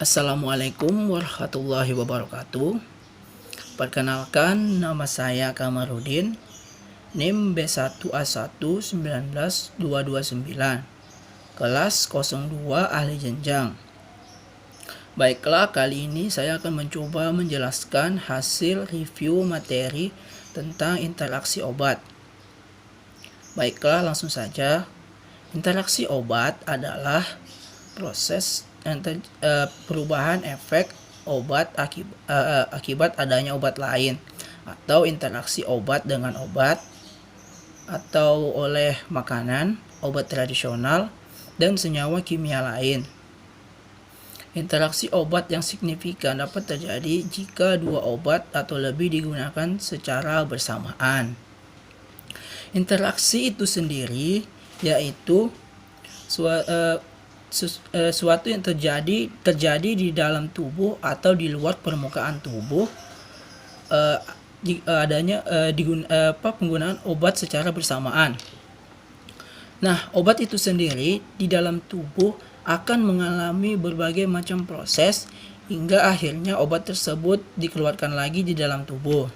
Assalamualaikum warahmatullahi wabarakatuh. Perkenalkan, nama saya Kamarudin, NIM B1A1 19229, kelas 02 ahli jenjang. Baiklah, kali ini saya akan mencoba menjelaskan hasil review materi tentang interaksi obat. Baiklah, langsung saja. Interaksi obat adalah proses perubahan efek obat akibat adanya obat lain, atau interaksi obat dengan obat, atau oleh makanan, obat tradisional, dan senyawa kimia lain. Interaksi obat yang signifikan dapat terjadi jika dua obat atau lebih digunakan secara bersamaan. Interaksi itu sendiri yaitu suatu yang terjadi di dalam tubuh atau di luar permukaan tubuh penggunaan obat secara bersamaan. Nah, obat itu sendiri di dalam tubuh akan mengalami berbagai macam proses hingga akhirnya obat tersebut dikeluarkan lagi di dalam tubuh,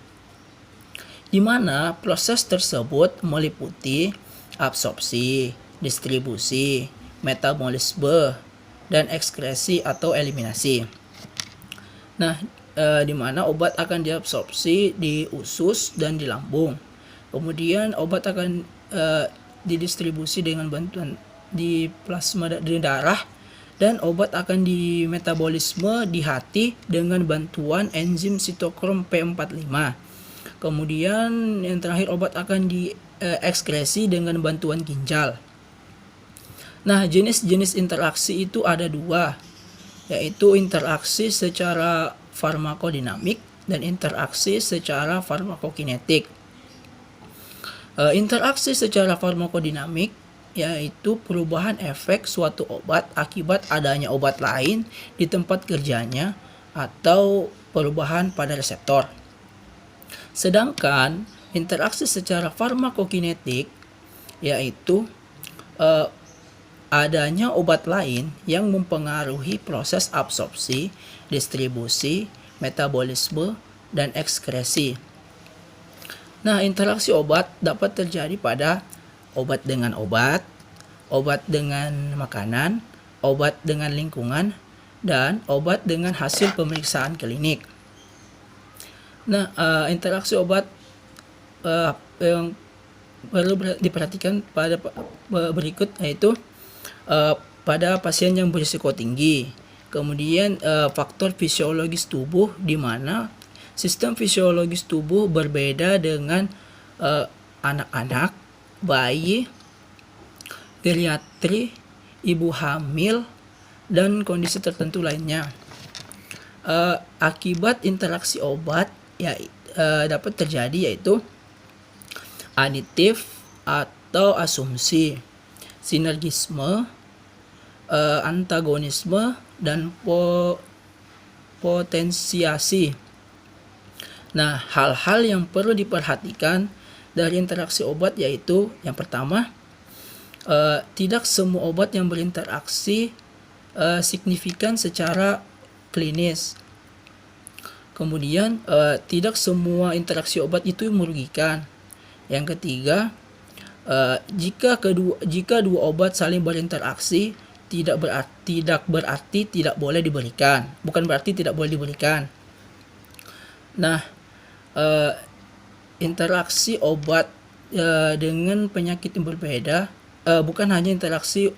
di mana proses tersebut meliputi absorpsi, distribusi, metabolisme, dan ekskresi atau eliminasi. Nah, di mana obat akan diabsorpsi di usus dan di lambung. Kemudian obat akan didistribusi dengan bantuan di plasma di darah, dan obat akan dimetabolisme di hati dengan bantuan enzim sitokrom P45. Kemudian yang terakhir, obat akan diekskresi dengan bantuan ginjal. Nah, jenis-jenis interaksi itu ada dua, yaitu interaksi secara farmakodinamik dan interaksi secara farmakokinetik. Interaksi secara farmakodinamik yaitu perubahan efek suatu obat akibat adanya obat lain di tempat kerjanya atau perubahan pada reseptor. Sedangkan interaksi secara farmakokinetik yaitu adanya obat lain yang mempengaruhi proses absorpsi, distribusi, metabolisme, dan ekskresi. Nah, interaksi obat dapat terjadi pada obat dengan obat dengan makanan, obat dengan lingkungan, dan obat dengan hasil pemeriksaan klinik. Nah, interaksi obat yang perlu diperhatikan pada berikut yaitu pada pasien yang berisiko tinggi. Kemudian faktor fisiologis tubuh, di mana sistem fisiologis tubuh berbeda dengan anak-anak, bayi, geriatri, ibu hamil, dan kondisi tertentu lainnya. Akibat interaksi obat dapat terjadi yaitu aditif atau asumsi, sinergisme, antagonisme, dan potensiasi. Nah, hal-hal yang perlu diperhatikan dari interaksi obat yaitu yang pertama, tidak semua obat yang berinteraksi signifikan secara klinis. Kemudian tidak semua interaksi obat itu merugikan. Yang ketiga, jika dua obat saling berinteraksi tidak berarti tidak boleh diberikan. Bukan berarti tidak boleh diberikan. Nah, interaksi obat dengan penyakit yang berbeda, bukan hanya interaksi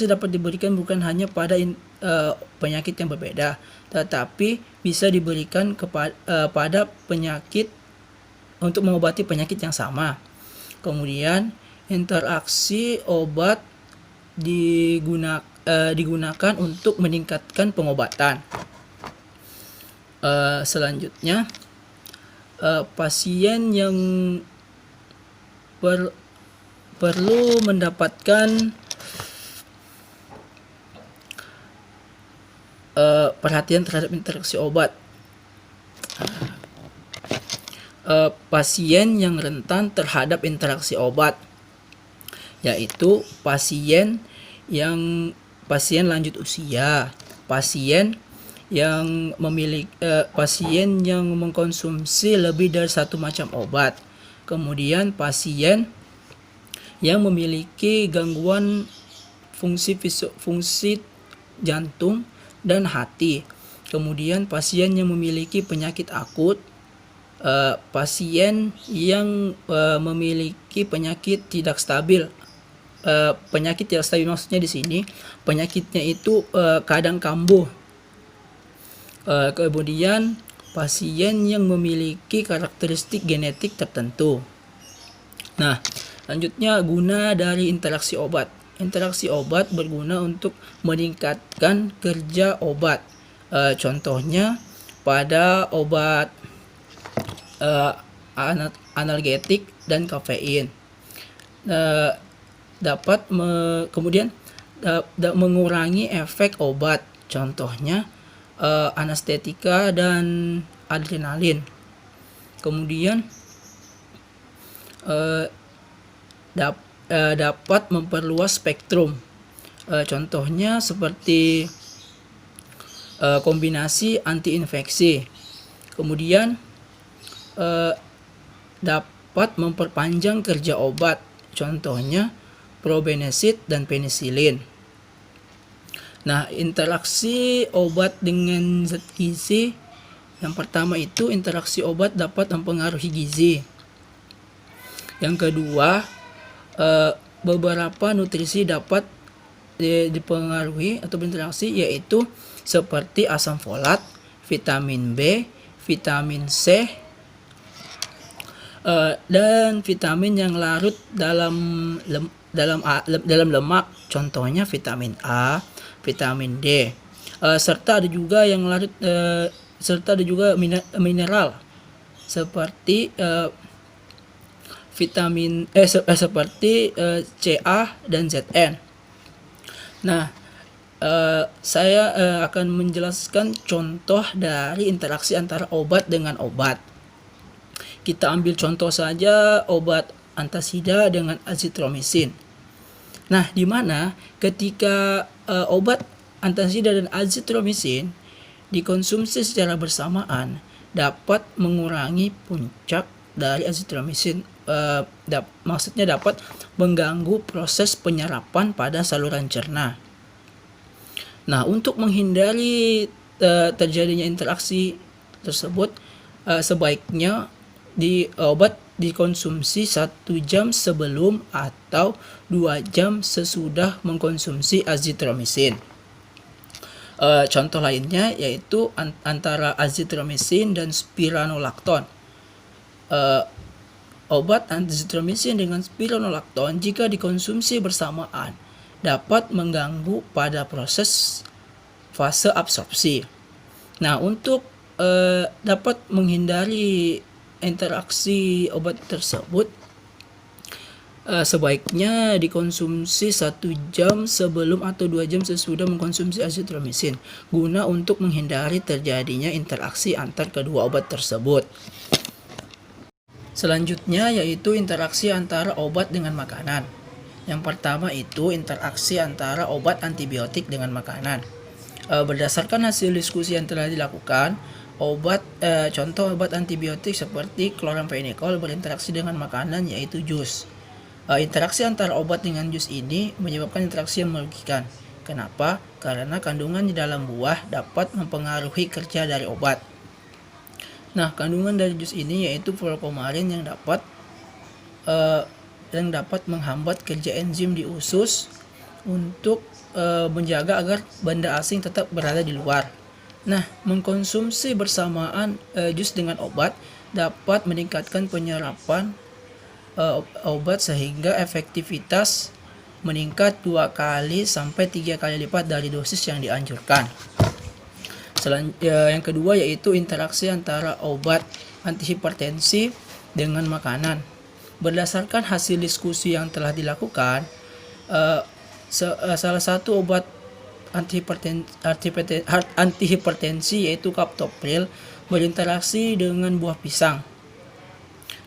dapat diberikan bukan hanya pada penyakit yang berbeda, tetapi bisa diberikan pada penyakit untuk mengobati penyakit yang sama. Kemudian interaksi obat digunakan untuk meningkatkan pengobatan. Selanjutnya, pasien yang perlu mendapatkan perhatian terhadap interaksi obat. Pasien yang rentan terhadap interaksi obat, yaitu pasien lanjut usia, pasien yang pasien yang mengkonsumsi lebih dari satu macam obat. Kemudian pasien yang memiliki gangguan fungsi jantung dan hati. Kemudian pasien yang memiliki penyakit akut, pasien yang memiliki penyakit tidak stabil. Penyakit tidak stabil maksudnya di sini penyakitnya itu kadang kambuh. Kemudian pasien yang memiliki karakteristik genetik tertentu. Nah, selanjutnya guna dari interaksi obat. Interaksi obat berguna untuk meningkatkan kerja obat. Contohnya pada obat analgetik dan kafein. Kemudian mengurangi efek obat. Contohnya anestetika dan adrenalin. Kemudian dapat memperluas spektrum. Contohnya seperti kombinasi antiinfeksi. Kemudian dapat memperpanjang kerja obat. Contohnya probenecid dan penisilin. Nah, interaksi obat dengan zat gizi. Yang pertama itu interaksi obat dapat mempengaruhi gizi. Yang kedua, beberapa nutrisi dapat dipengaruhi atau berinteraksi, yaitu seperti asam folat, vitamin B, vitamin C, dan vitamin yang larut dalam lemak. Contohnya vitamin A, vitamin D, serta ada juga yang larut serta ada juga mineral seperti vitamin seperti Ca dan Zn. Nah, saya akan menjelaskan contoh dari interaksi antara obat dengan obat. Kita ambil contoh saja obat antasida dengan azitromisin. Nah, di mana ketika obat antasida dan azitromisin dikonsumsi secara bersamaan dapat mengurangi puncak dari azitromisin. Maksudnya dapat mengganggu proses penyerapan pada saluran cerna. Nah, untuk menghindari terjadinya interaksi tersebut, sebaiknya obat dikonsumsi 1 jam sebelum atau 2 jam sesudah mengkonsumsi azitromisin. Contoh lainnya yaitu antara azitromisin dan spironolakton. Obat azitromisin dengan spironolakton jika dikonsumsi bersamaan dapat mengganggu pada proses fase absorpsi. Nah, untuk dapat menghindari interaksi obat tersebut, sebaiknya dikonsumsi 1 jam sebelum atau 2 jam sesudah mengkonsumsi azitromisin guna untuk menghindari terjadinya interaksi antar kedua obat tersebut. Selanjutnya yaitu interaksi antara obat dengan makanan. Yang pertama itu interaksi antara obat antibiotik dengan makanan. Berdasarkan hasil diskusi yang telah dilakukan, contoh obat antibiotik seperti chloramphenicol berinteraksi dengan makanan yaitu jus. Interaksi antara obat dengan jus ini menyebabkan interaksi yang merugikan. Kenapa? Karena kandungan di dalam buah dapat mempengaruhi kerja dari obat. Nah, kandungan dari jus ini yaitu fluorokumarin yang dapat menghambat kerja enzim di usus untuk menjaga agar benda asing tetap berada di luar. Nah, mengkonsumsi bersamaan jus dengan obat dapat meningkatkan penyerapan obat sehingga efektivitas meningkat 2 kali sampai 3 kali lipat dari dosis yang dianjurkan. Yang kedua yaitu interaksi antara obat antihipertensi dengan makanan. Berdasarkan hasil diskusi yang telah dilakukan, salah satu obat antihipertensi yaitu kaptopril berinteraksi dengan buah pisang.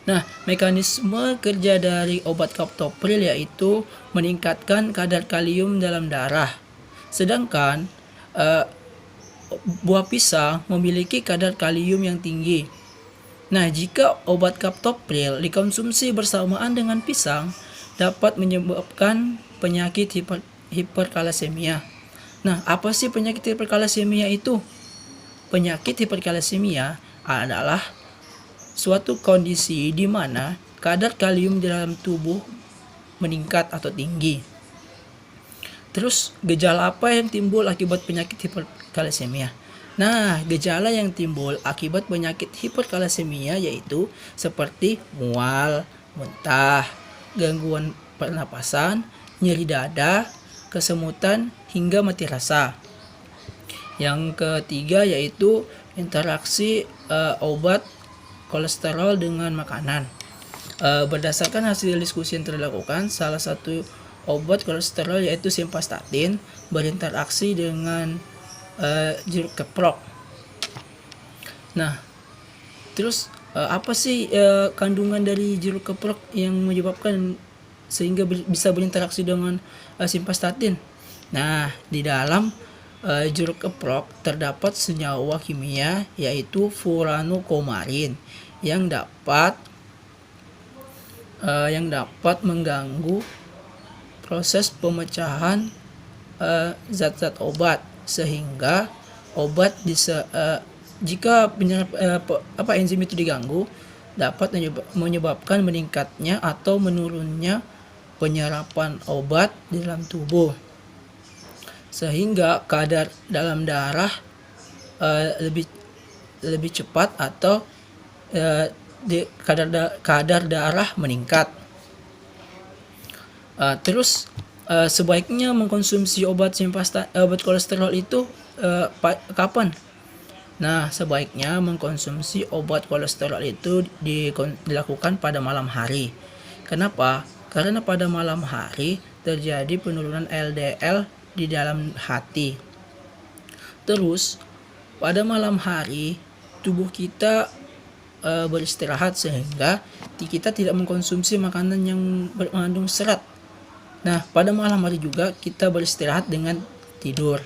Nah, mekanisme kerja dari obat kaptopril yaitu meningkatkan kadar kalium dalam darah. Sedangkan buah pisang memiliki kadar kalium yang tinggi. Nah, jika obat kaptopril dikonsumsi bersamaan dengan pisang, dapat menyebabkan penyakit hiperkalasemia. Nah, apa sih penyakit hiperkalasemia itu? Penyakit hiperkalasemia adalah suatu kondisi di mana kadar kalium di dalam tubuh meningkat atau tinggi. Terus gejala apa yang timbul akibat penyakit hiperkalasemia? Nah, gejala yang timbul akibat penyakit hiperkalasemia yaitu seperti mual, muntah, gangguan pernapasan, nyeri dada, kesemutan, hingga mati rasa. Yang ketiga yaitu interaksi obat kolesterol dengan makanan. Berdasarkan hasil diskusi yang telah dilakukan, salah satu obat kolesterol yaitu simvastatin berinteraksi dengan jeruk keprok. Nah, terus apa sih kandungan dari jeruk keprok yang menyebabkan sehingga bisa berinteraksi dengan simvastatin? Nah, di dalam jeruk keprok terdapat senyawa kimia yaitu furanokomarin yang dapat mengganggu proses pemecahan zat-zat obat, sehingga obat jika enzim itu diganggu dapat menyebabkan meningkatnya atau menurunnya penyerapan obat di dalam tubuh, sehingga kadar dalam darah lebih cepat atau kadar darah meningkat. Terus sebaiknya mengkonsumsi obat kolesterol itu kapan? Nah, sebaiknya mengkonsumsi obat kolesterol itu dilakukan pada malam hari. Kenapa? Karena pada malam hari terjadi penurunan LDL di dalam hati. Terus pada malam hari tubuh kita beristirahat sehingga kita tidak mengkonsumsi makanan yang mengandung serat. Nah, pada malam hari juga kita beristirahat dengan tidur.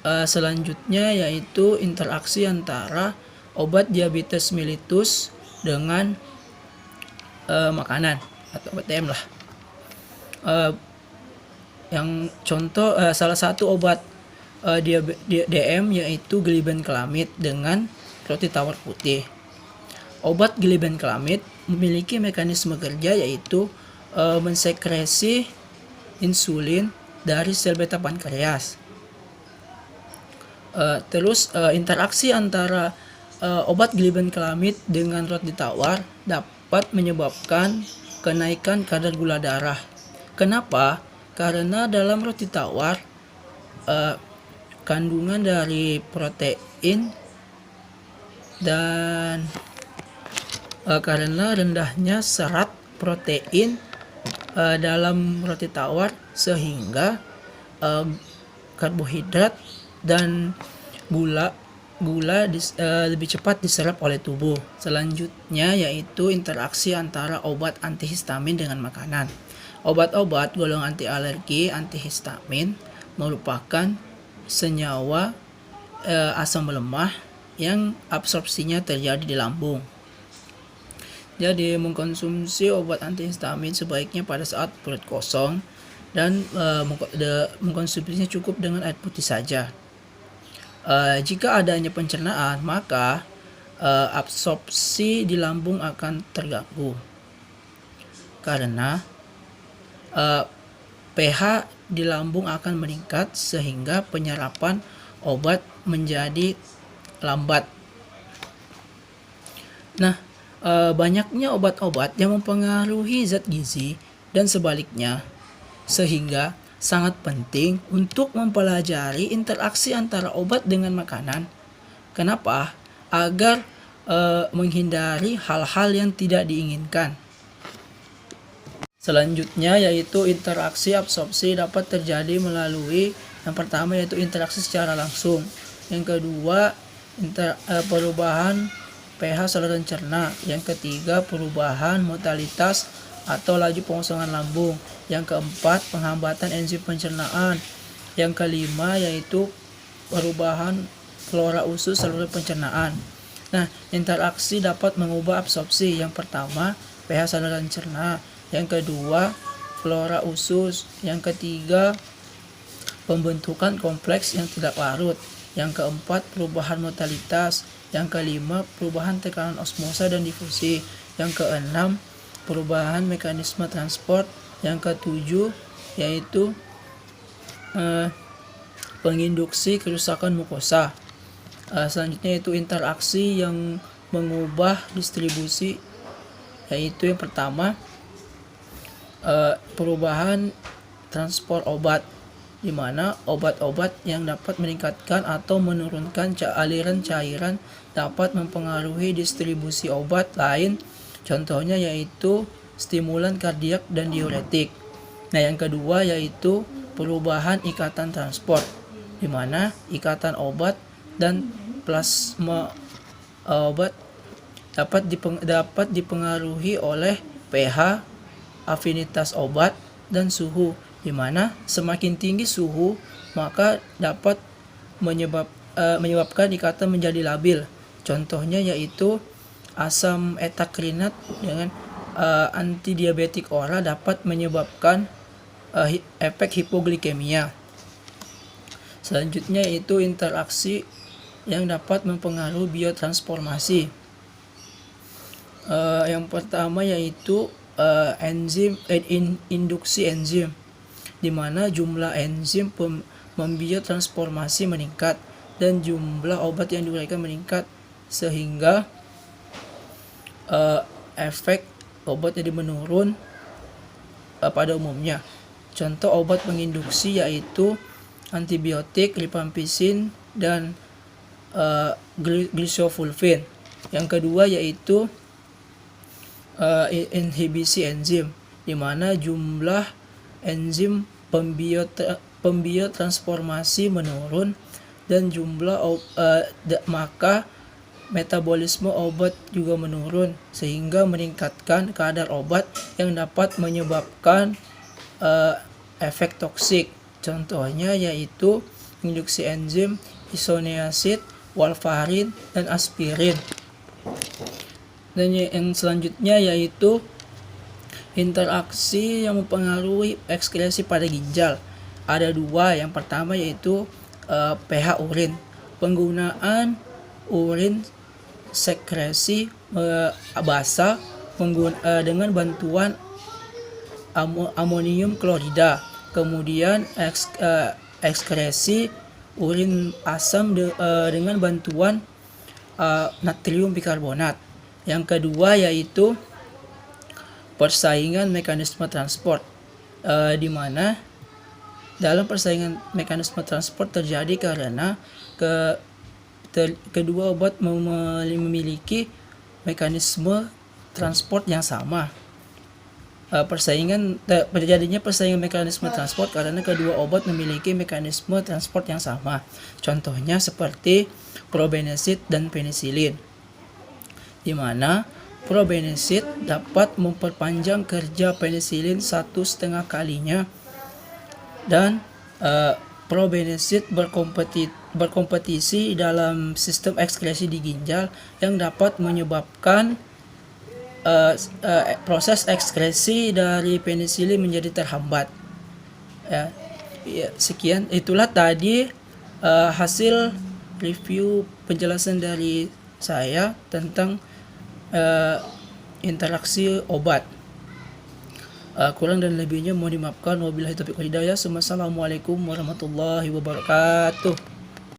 Selanjutnya yaitu interaksi antara obat diabetes mellitus dengan makanan atau OTM lah. Yang contoh salah satu obat DM yaitu glibenclamid dengan roti tawar putih. Obat glibenclamid memiliki mekanisme kerja yaitu mensekresi insulin dari sel beta pankreas. Terus interaksi antara obat glibenclamid dengan roti tawar dapat menyebabkan kenaikan kadar gula darah. Kenapa? Karena dalam roti tawar kandungan dari protein dan karena rendahnya serat protein dalam roti tawar sehingga karbohidrat dan gula lebih cepat diserap oleh tubuh. Selanjutnya yaitu interaksi antara obat antihistamin dengan makanan. Obat-obat golongan anti alergi antihistamin merupakan senyawa asam lemak yang absorpsinya terjadi di lambung. Jadi mengkonsumsi obat antihistamin sebaiknya pada saat perut kosong dan mengkonsumsinya cukup dengan air putih saja. Jika adanya pencernaan, maka absorpsi di lambung akan terganggu karena pH di lambung akan meningkat sehingga penyerapan obat menjadi lambat. Nah, banyaknya obat-obat yang mempengaruhi zat gizi dan sebaliknya, sehingga sangat penting untuk mempelajari interaksi antara obat dengan makanan. Kenapa? Agar menghindari hal-hal yang tidak diinginkan. Selanjutnya yaitu interaksi absorpsi dapat terjadi melalui yang pertama yaitu interaksi secara langsung. Yang kedua perubahan pH saluran cerna. Yang ketiga perubahan motalitas atau laju pengosongan lambung. Yang keempat penghambatan enzim pencernaan. Yang kelima yaitu perubahan flora usus saluran pencernaan. Nah, interaksi dapat mengubah absorpsi. Yang pertama, pH saluran cerna. Yang kedua, flora usus. Yang ketiga, pembentukan kompleks yang tidak larut. Yang keempat, perubahan motalitas. Yang kelima, perubahan tekanan osmosa dan difusi. Yang keenam, perubahan mekanisme transport. Yang ketujuh yaitu penginduksi kerusakan mukosa. Selanjutnya yaitu interaksi yang mengubah distribusi, yaitu yang pertama perubahan transport obat, di mana obat-obat yang dapat meningkatkan atau menurunkan aliran cairan dapat mempengaruhi distribusi obat lain. Contohnya yaitu stimulan kardiak dan diuretik. Nah, yang kedua yaitu perubahan ikatan transport, di mana ikatan obat dan plasma obat dapat dipengaruhi oleh pH, afinitas obat, dan suhu, di mana semakin tinggi suhu maka dapat menyebabkan ikatan menjadi labil. Contohnya yaitu asam etakrinat dengan antidiabetik oral dapat menyebabkan efek hipoglikemia. Selanjutnya yaitu interaksi yang dapat mempengaruhi biotransformasi. Yang pertama yaitu enzim induksi enzim, di mana jumlah enzim membiotransformasi meningkat dan jumlah obat yang diberikan meningkat, sehingga efek obat jadi menurun pada umumnya. Contoh obat penginduksi yaitu antibiotik, rifampicin, dan glycofulvin. Yang kedua yaitu inhibisi enzim, di mana jumlah enzim pembiotransformasi menurun dan maka metabolisme obat juga menurun, sehingga meningkatkan kadar obat yang dapat menyebabkan efek toksik. Contohnya yaitu induksi enzim isoniazid, warfarin, dan aspirin. Dan yang selanjutnya yaitu interaksi yang mempengaruhi ekskresi pada ginjal. Ada dua. Yang pertama yaitu pH urin. Penggunaan urin sekresi basah dengan bantuan amonium klorida. Kemudian ekskresi urin asam dengan bantuan natrium bikarbonat. Yang kedua yaitu persaingan mekanisme transport, di mana dalam persaingan mekanisme transport terjadi karena kedua obat memiliki mekanisme transport yang sama. Terjadinya persaingan mekanisme transport karena kedua obat memiliki mekanisme transport yang sama. Contohnya seperti probenecid dan penisilin, di mana probenecid dapat memperpanjang kerja penisilin 1,5 kalinya, dan probenecid berkompetisi dalam sistem ekskresi di ginjal yang dapat menyebabkan proses ekskresi dari penisilin menjadi terhambat. Sekian, itulah tadi hasil review penjelasan dari saya tentang interaksi obat. Kurang dan lebihnya mohon dimaafkan. Wabillahi taufiq wal hidayah. Assalamualaikum warahmatullahi wabarakatuh.